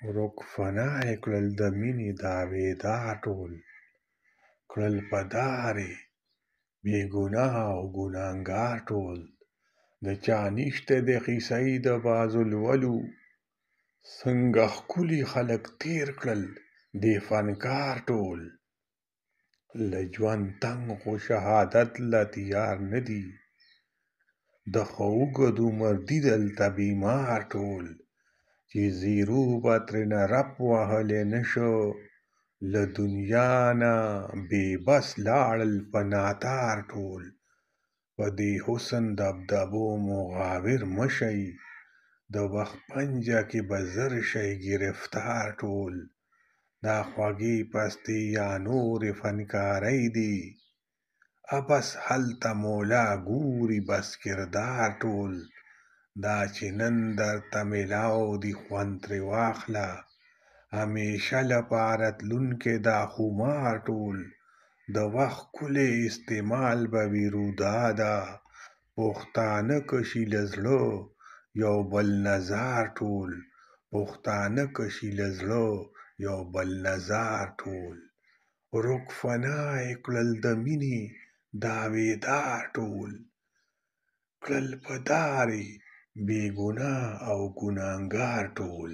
ورک فنا یې کړل د مینې دعوېدار ټول، کړل په دارې بې ګناه او ګناهګار ټول. د چا نشته د قیصې د بازو لولو، څنګه ښکلي خلک تېر کړل دې فنکار ټول. له ژوند تنګ خو شهادت له تیار نه دي، د ښه اوږد عمر دي دلته بیمار ټول. چې زیرو به ترېنه رپ وهلی نه شو، له دنیا نه بې بس لاړل په ناتار ټول. په دې حسن دبدبو مغافر مه شئ، د وخت پنجه کې به ژر شئ ګرفتار ټول. دا خوږې پستې یا نورې فنکارۍ دي، بس هلته مولا ګوري بس کردار ټول. دا چې نن درته میلاو دي خوند ترې واخله، همیشه لپاره تلونکی دا خمار ټول. د وخت ښکلی استعمال به وي روداده، پښتانه کشي له زړه یو بل نظار ټول. پښتانه کشي له زړه یو بل نظار ټول. ورک فنا یې کړل د مینې دعوېدار ټول، کړل په دارې بې ګناه او ګناهګار ټول.